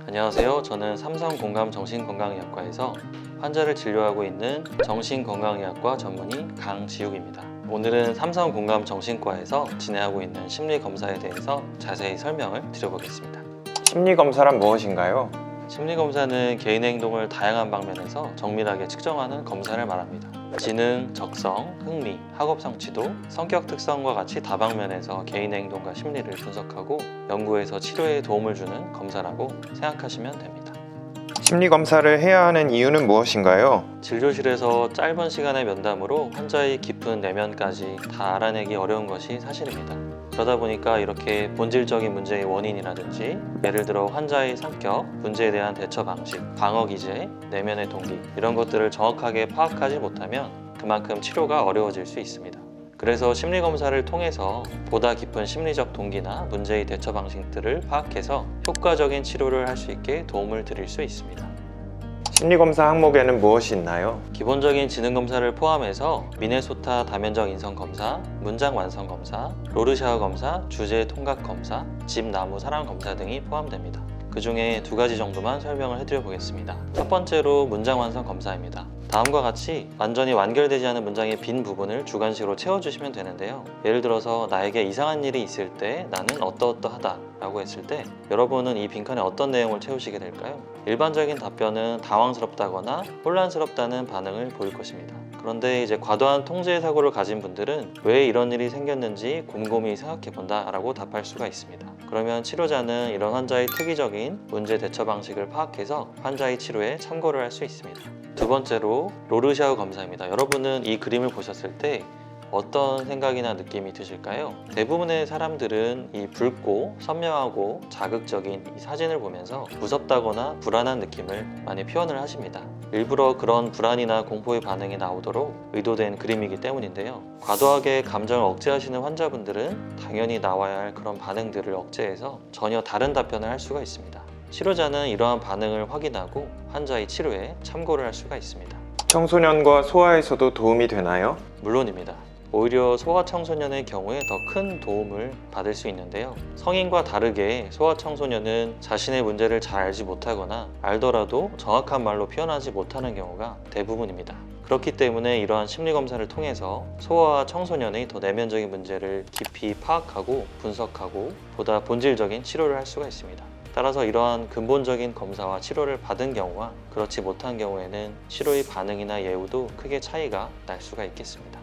안녕하세요. 저는 삼성공감정신건강의학과에서 환자를 진료하고 있는 정신건강의학과 전문의 강지욱입니다. 오늘은 삼성공감정신과에서 진행하고 있는 심리검사에 대해서 자세히 설명을 드려보겠습니다. 심리검사란 무엇인가요? 심리검사는 개인의 행동을 다양한 방면에서 정밀하게 측정하는 검사를 말합니다. 지능, 적성, 흥미, 학업 성취도, 성격 특성과 같이 다방면에서 개인의 행동과 심리를 분석하고 연구에서 치료에 도움을 주는 검사라고 생각하시면 됩니다. 심리검사를 해야 하는 이유는 무엇인가요? 진료실에서 짧은 시간의 면담으로 환자의 깊은 내면까지 다 알아내기 어려운 것이 사실입니다. 그러다 보니까 이렇게 본질적인 문제의 원인이라든지 예를 들어 환자의 성격, 문제에 대한 대처 방식, 방어 기제, 내면의 동기 이런 것들을 정확하게 파악하지 못하면 그만큼 치료가 어려워질 수 있습니다. 그래서 심리검사를 통해서 보다 깊은 심리적 동기나 문제의 대처 방식들을 파악해서 효과적인 치료를 할 수 있게 도움을 드릴 수 있습니다. 심리검사 항목에는 무엇이 있나요? 기본적인 지능검사를 포함해서 미네소타 다면적 인성검사, 문장 완성 검사, 로르샤우 검사, 주제 통각 검사, 집, 나무, 사람 검사 등이 포함됩니다. 그 중에 2가지 정도만 설명을 해드려 보겠습니다. 첫 번째로 문장 완성 검사입니다. 다음과 같이 완전히 완결되지 않은 문장의 빈 부분을 주관식으로 채워주시면 되는데요. 예를 들어서 나에게 이상한 일이 있을 때 나는 어떠어떠하다 라고 했을 때 여러분은 이 빈칸에 어떤 내용을 채우시게 될까요? 일반적인 답변은 당황스럽다거나 혼란스럽다는 반응을 보일 것입니다. 그런데 이제 과도한 통제 사고를 가진 분들은 왜 이런 일이 생겼는지 곰곰이 생각해 본다 라고 답할 수가 있습니다. 그러면 치료자는 이런 환자의 특이적인 문제 대처 방식을 파악해서 환자의 치료에 참고를 할 수 있습니다. 2번째로 로르샤우 검사입니다. 여러분은 이 그림을 보셨을 때 어떤 생각이나 느낌이 드실까요? 대부분의 사람들은 이 붉고 선명하고 자극적인 이 사진을 보면서 무섭다거나 불안한 느낌을 많이 표현을 하십니다. 일부러 그런 불안이나 공포의 반응이 나오도록 의도된 그림이기 때문인데요. 과도하게 감정을 억제하시는 환자분들은 당연히 나와야 할 그런 반응들을 억제해서 전혀 다른 답변을 할 수가 있습니다. 치료자는 이러한 반응을 확인하고 환자의 치료에 참고를 할 수가 있습니다. 청소년과 소아에서도 도움이 되나요? 물론입니다. 오히려 소아청소년의 경우에 더 큰 도움을 받을 수 있는데요. 성인과 다르게 소아청소년은 자신의 문제를 잘 알지 못하거나 알더라도 정확한 말로 표현하지 못하는 경우가 대부분입니다. 그렇기 때문에 이러한 심리검사를 통해서 소아와 청소년의 더 내면적인 문제를 깊이 파악하고 분석하고 보다 본질적인 치료를 할 수가 있습니다. 따라서 이러한 근본적인 검사와 치료를 받은 경우와 그렇지 못한 경우에는 치료의 반응이나 예후도 크게 차이가 날 수가 있겠습니다.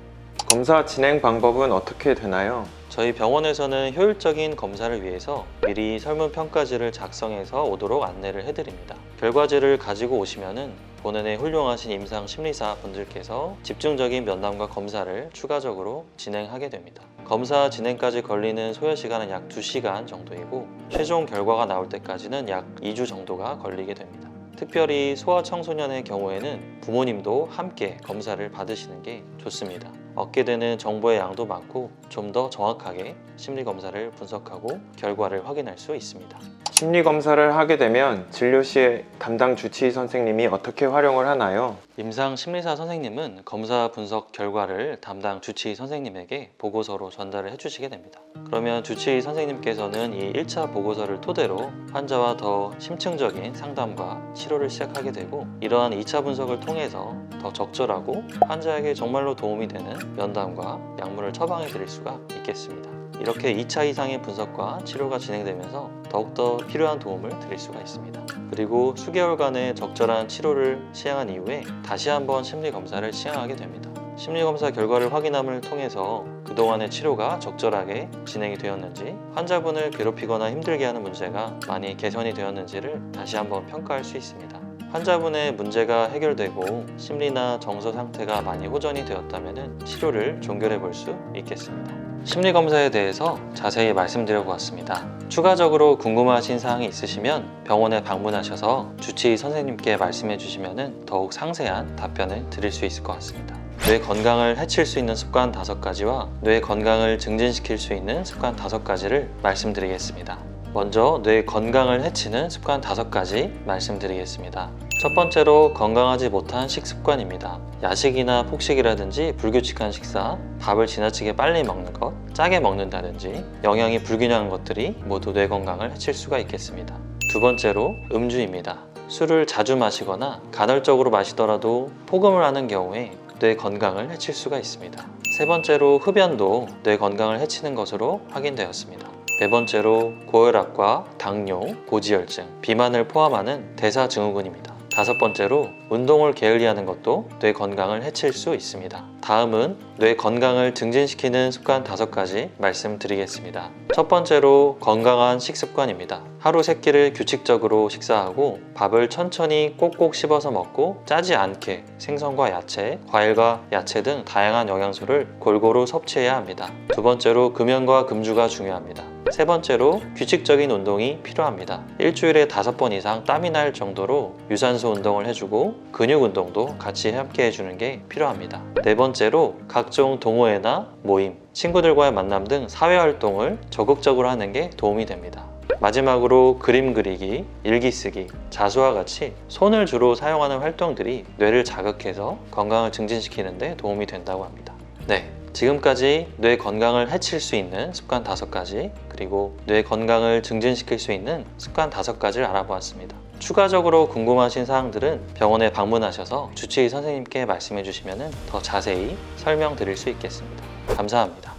검사 진행 방법은 어떻게 되나요? 저희 병원에서는 효율적인 검사를 위해서 미리 설문평가지를 작성해서 오도록 안내를 해드립니다. 결과지를 가지고 오시면은 본원의 훌륭하신 임상 심리사 분들께서 집중적인 면담과 검사를 추가적으로 진행하게 됩니다. 검사 진행까지 걸리는 소요 시간은 약 2시간 정도이고 최종 결과가 나올 때까지는 약 2주 정도가 걸리게 됩니다. 특별히 소아청소년의 경우에는 부모님도 함께 검사를 받으시는 게 좋습니다. 얻게 되는 정보의 양도 많고 좀 더 정확하게 심리검사를 분석하고 결과를 확인할 수 있습니다. 심리검사를 하게 되면 진료 시에 담당 주치의 선생님이 어떻게 활용을 하나요? 임상 심리사 선생님은 검사 분석 결과를 담당 주치의 선생님에게 보고서로 전달을 해주시게 됩니다. 그러면 주치의 선생님께서는 이 1차 보고서를 토대로 환자와 더 심층적인 상담과 치료를 시작하게 되고 이러한 2차 분석을 통해서 더 적절하고 환자에게 정말로 도움이 되는 면담과 약물을 처방해 드릴 수가 있겠습니다. 이렇게 2차 이상의 분석과 치료가 진행되면서 더욱더 필요한 도움을 드릴 수가 있습니다. 그리고 수개월간의 적절한 치료를 시행한 이후에 다시 한번 심리검사를 시행하게 됩니다. 심리검사 결과를 확인함을 통해서 그동안의 치료가 적절하게 진행이 되었는지 환자분을 괴롭히거나 힘들게 하는 문제가 많이 개선이 되었는지를 다시 한번 평가할 수 있습니다. 환자분의 문제가 해결되고 심리나 정서 상태가 많이 호전이 되었다면 치료를 종결해 볼 수 있겠습니다. 심리검사에 대해서 자세히 말씀드려 보았습니다. 추가적으로 궁금하신 사항이 있으시면 병원에 방문하셔서 주치의 선생님께 말씀해 주시면 더욱 상세한 답변을 드릴 수 있을 것 같습니다. 뇌 건강을 해칠 수 있는 습관 5가지와 뇌 건강을 증진시킬 수 있는 습관 5가지를 말씀드리겠습니다. 먼저 뇌 건강을 해치는 습관 5가지 말씀드리겠습니다. 첫 번째로 건강하지 못한 식습관입니다. 야식이나 폭식이라든지 불규칙한 식사, 밥을 지나치게 빨리 먹는 것, 짜게 먹는다든지 영양이 불균형한 것들이 모두 뇌 건강을 해칠 수가 있겠습니다. 두 번째로 음주입니다. 술을 자주 마시거나 간헐적으로 마시더라도 폭음을 하는 경우에 뇌 건강을 해칠 수가 있습니다. 세 번째로 흡연도 뇌 건강을 해치는 것으로 확인되었습니다. 네 번째로 고혈압과 당뇨, 고지혈증, 비만을 포함하는 대사증후군입니다. 다섯 번째로 운동을 게을리하는 것도 뇌 건강을 해칠 수 있습니다. 다음은 뇌 건강을 증진시키는 습관 5가지 말씀드리겠습니다. 첫 번째로 건강한 식습관입니다. 하루 3끼를 규칙적으로 식사하고 밥을 천천히 꼭꼭 씹어서 먹고 짜지 않게 생선과 야채, 과일과 야채 등 다양한 영양소를 골고루 섭취해야 합니다. 두 번째로 금연과 금주가 중요합니다. 세 번째로 규칙적인 운동이 필요합니다. 일주일에 5번 이상 땀이 날 정도로 유산소 운동을 해주고 근육 운동도 같이 함께 해주는 게 필요합니다. 네 번째로 각종 동호회나 모임, 친구들과의 만남 등 사회활동을 적극적으로 하는 게 도움이 됩니다. 마지막으로 그림 그리기, 일기 쓰기, 자수와 같이 손을 주로 사용하는 활동들이 뇌를 자극해서 건강을 증진시키는 데 도움이 된다고 합니다. 네, 지금까지 뇌 건강을 해칠 수 있는 습관 5가지, 그리고 뇌 건강을 증진시킬 수 있는 습관 5가지를 알아보았습니다. 추가적으로 궁금하신 사항들은 병원에 방문하셔서 주치의 선생님께 말씀해 주시면 더 자세히 설명드릴 수 있겠습니다. 감사합니다.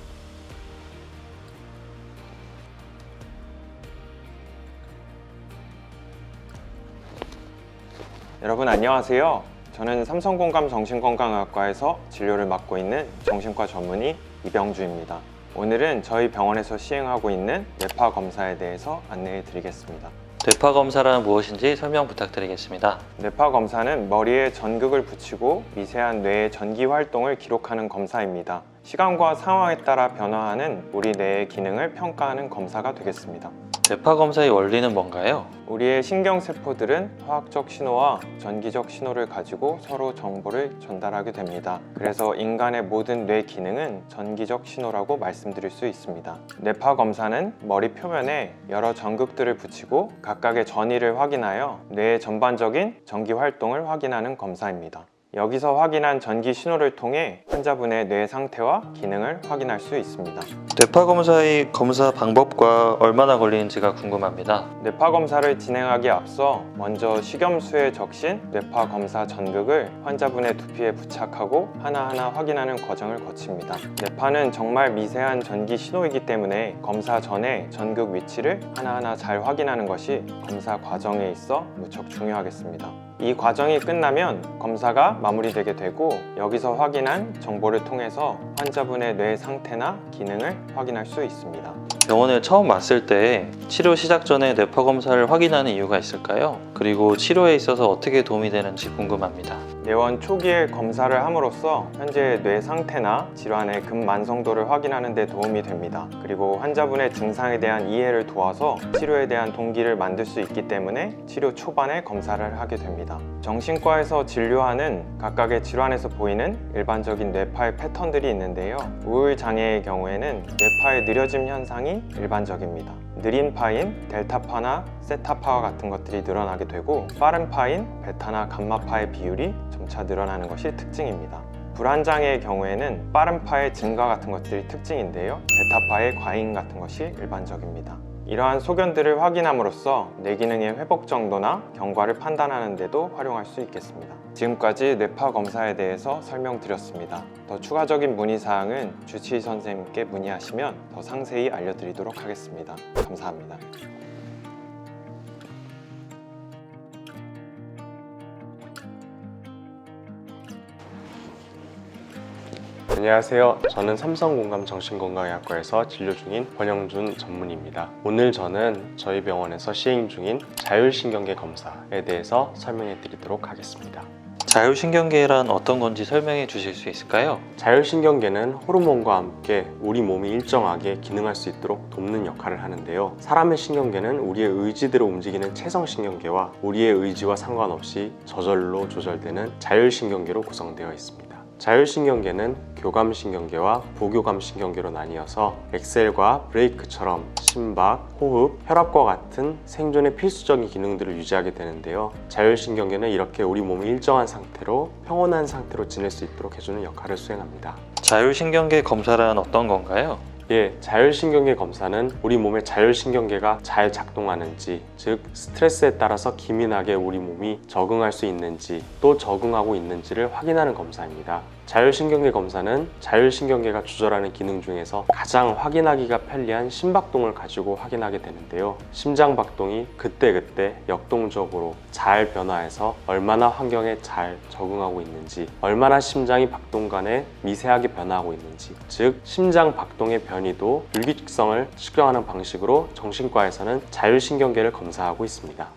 여러분 안녕하세요. 저는 삼성공감 정신건강의학과에서 진료를 맡고 있는 정신과 전문의 이병주입니다. 오늘은 저희 병원에서 시행하고 있는 뇌파 검사에 대해서 안내해 드리겠습니다. 뇌파 검사란 무엇인지 설명 부탁드리겠습니다. 뇌파 검사는 머리에 전극을 붙이고 미세한 뇌의 전기 활동을 기록하는 검사입니다. 시간과 상황에 따라 변화하는 우리 뇌의 기능을 평가하는 검사가 되겠습니다. 뇌파 검사의 원리는 뭔가요? 우리의 신경세포들은 화학적 신호와 전기적 신호를 가지고 서로 정보를 전달하게 됩니다. 그래서 인간의 모든 뇌 기능은 전기적 신호라고 말씀드릴 수 있습니다. 뇌파 검사는 머리 표면에 여러 전극들을 붙이고 각각의 전위를 확인하여 뇌의 전반적인 전기 활동을 확인하는 검사입니다. 여기서 확인한 전기 신호를 통해 환자분의 뇌 상태와 기능을 확인할 수 있습니다. 뇌파 검사의 검사 방법과 얼마나 걸리는지가 궁금합니다. 뇌파 검사를 진행하기에 앞서 먼저 식염수에 적신 뇌파 검사 전극을 환자분의 두피에 부착하고 하나하나 확인하는 과정을 거칩니다. 뇌파는 정말 미세한 전기 신호이기 때문에 검사 전에 전극 위치를 하나하나 잘 확인하는 것이 검사 과정에 있어 무척 중요하겠습니다. 이 과정이 끝나면 검사가 마무리되게 되고 여기서 확인한 정보를 통해서 환자분의 뇌 상태나 기능을 확인할 수 있습니다. 병원에 처음 왔을 때 치료 시작 전에 뇌파 검사를 확인하는 이유가 있을까요? 그리고 치료에 있어서 어떻게 도움이 되는지 궁금합니다. 뇌원 초기에 검사를 함으로써 현재의 뇌 상태나 질환의 근만성도를 확인하는 데 도움이 됩니다. 그리고 환자분의 증상에 대한 이해를 도와서 치료에 대한 동기를 만들 수 있기 때문에 치료 초반에 검사를 하게 됩니다. 정신과에서 진료하는 각각의 질환에서 보이는 일반적인 뇌파의 패턴들이 있는데요. 우울 장애의 경우에는 뇌파의 느려짐 현상이 일반적입니다. 느린 파인 델타파나 세타파와 같은 것들이 늘어나게 되고 빠른 파인 베타나 감마파의 비율이 점차 늘어나는 것이 특징입니다. 불안장애의 경우에는 빠른 파의 증가 같은 것들이 특징인데요. 베타파의 과잉 같은 것이 일반적입니다. 이러한 소견들을 확인함으로써 뇌 기능의 회복 정도나 경과를 판단하는 데도 활용할 수 있겠습니다. 지금까지 뇌파 검사에 대해서 설명드렸습니다. 더 추가적인 문의사항은 주치의 선생님께 문의하시면 더 상세히 알려드리도록 하겠습니다. 감사합니다. 안녕하세요. 저는 삼성공감 정신건강의학과에서 진료 중인 권영준 전문의입니다. 오늘 저는 저희 병원에서 시행 중인 자율신경계 검사에 대해서 설명해 드리도록 하겠습니다. 자율신경계란 어떤 건지 설명해 주실 수 있을까요? 자율신경계는 호르몬과 함께 우리 몸이 일정하게 기능할 수 있도록 돕는 역할을 하는데요. 사람의 신경계는 우리의 의지대로 움직이는 체성신경계와 우리의 의지와 상관없이 저절로 조절되는 자율신경계로 구성되어 있습니다. 자율신경계는 교감신경계와 부교감신경계로 나뉘어서 엑셀과 브레이크처럼 심박, 호흡, 혈압과 같은 생존의 필수적인 기능들을 유지하게 되는데요. 자율신경계는 이렇게 우리 몸이 일정한 상태로 평온한 상태로 지낼 수 있도록 해주는 역할을 수행합니다. 자율신경계 검사란 어떤 건가요? 자율신경계 검사는 우리 몸의 자율신경계가 잘 작동하는지, 즉 스트레스에 따라서 기민하게 우리 몸이 적응할 수 있는지, 또 적응하고 있는지를 확인하는 검사입니다. 자율신경계 검사는 자율신경계가 조절하는 기능 중에서 가장 확인하기가 편리한 심박동을 가지고 확인하게 되는데요. 심장박동이 그때그때 역동적으로 잘 변화해서 얼마나 환경에 잘 적응하고 있는지, 얼마나 심장이 박동 간에 미세하게 변화하고 있는지, 즉 심장박동의 변이도 불규칙성을 측정하는 방식으로 정신과에서는 자율신경계를 검사하고 있습니다.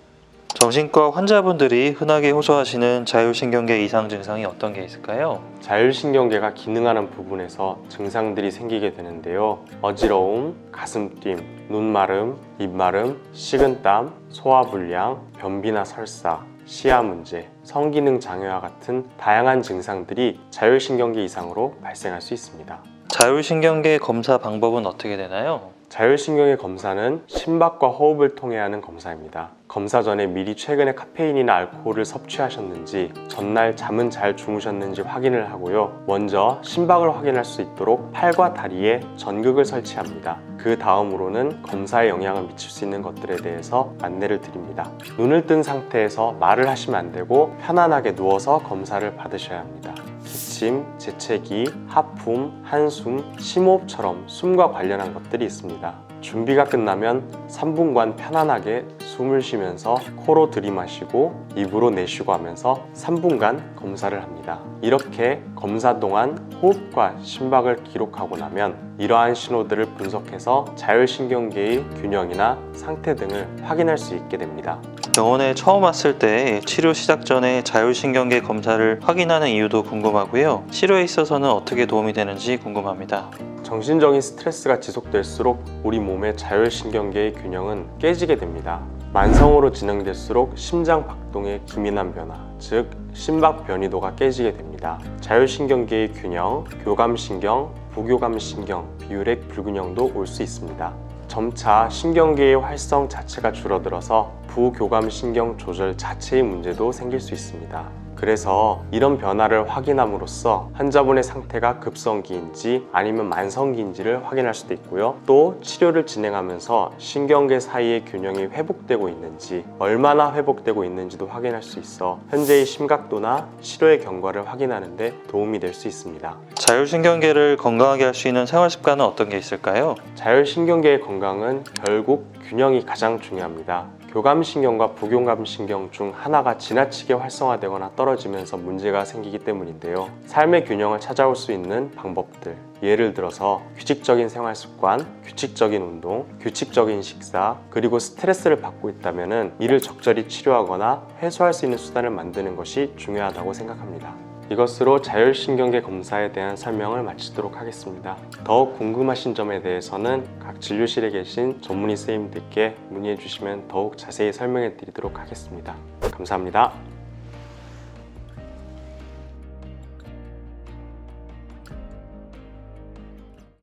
정신과 환자분들이 흔하게 호소하시는 자율신경계 이상 증상이 어떤 게 있을까요? 자율신경계가 기능하는 부분에서 증상들이 생기게 되는데요. 어지러움, 가슴뛴, 눈마름, 입마름, 식은땀, 소화불량, 변비나 설사, 시야 문제, 성기능 장애와 같은 다양한 증상들이 자율신경계 이상으로 발생할 수 있습니다. 자율신경계 검사 방법은 어떻게 되나요? 자율신경계 검사는 심박과 호흡을 통해 하는 검사입니다. 검사 전에 미리 최근에 카페인이나 알코올을 섭취하셨는지, 전날 잠은 잘 주무셨는지 확인을 하고요. 먼저 심박을 확인할 수 있도록 팔과 다리에 전극을 설치합니다. 그 다음으로는 검사에 영향을 미칠 수 있는 것들에 대해서 안내를 드립니다. 눈을 뜬 상태에서 말을 하시면 안 되고 편안하게 누워서 검사를 받으셔야 합니다. 기침, 재채기, 하품, 한숨, 심호흡처럼 숨과 관련한 것들이 있습니다. 준비가 끝나면 3분간 편안하게 숨을 쉬면서 코로 들이마시고 입으로 내쉬고 하면서 3분간 검사를 합니다. 이렇게 검사 동안 호흡과 심박을 기록하고 나면 이러한 신호들을 분석해서 자율신경계의 균형이나 상태 등을 확인할 수 있게 됩니다. 병원에 처음 왔을 때 치료 시작 전에 자율신경계 검사를 확인하는 이유도 궁금하고요. 치료에 있어서는 어떻게 도움이 되는지 궁금합니다. 정신적인 스트레스가 지속될수록 우리 몸의 자율신경계의 균형은 깨지게 됩니다. 만성으로 진행될수록 심장 박동의 기민한 변화, 즉 심박 변이도가 깨지게 됩니다. 자율신경계의 균형, 교감신경, 부교감신경, 비율의 불균형도 올 수 있습니다. 점차 신경계의 활성 자체가 줄어들어서 부교감신경 조절 자체의 문제도 생길 수 있습니다. 그래서 이런 변화를 확인함으로써 환자분의 상태가 급성기인지 아니면 만성기인지를 확인할 수도 있고요. 또 치료를 진행하면서 신경계 사이의 균형이 회복되고 있는지, 얼마나 회복되고 있는지도 확인할 수 있어 현재의 심각도나 치료의 경과를 확인하는 데 도움이 될 수 있습니다. 자율신경계를 건강하게 할 수 있는 생활 습관은 어떤 게 있을까요? 자율신경계의 건강은 결국 균형이 가장 중요합니다. 교감신경과 부교감신경 중 하나가 지나치게 활성화되거나 떨어지면서 문제가 생기기 때문인데요. 삶의 균형을 찾아올 수 있는 방법들, 예를 들어서 규칙적인 생활 습관, 규칙적인 운동, 규칙적인 식사, 그리고 스트레스를 받고 있다면 이를 적절히 치료하거나 해소할 수 있는 수단을 만드는 것이 중요하다고 생각합니다. 이것으로 자율신경계 검사에 대한 설명을 마치도록 하겠습니다. 더욱 궁금하신 점에 대해서는 각 진료실에 계신 전문의 선생님들께 문의해 주시면 더욱 자세히 설명해 드리도록 하겠습니다. 감사합니다.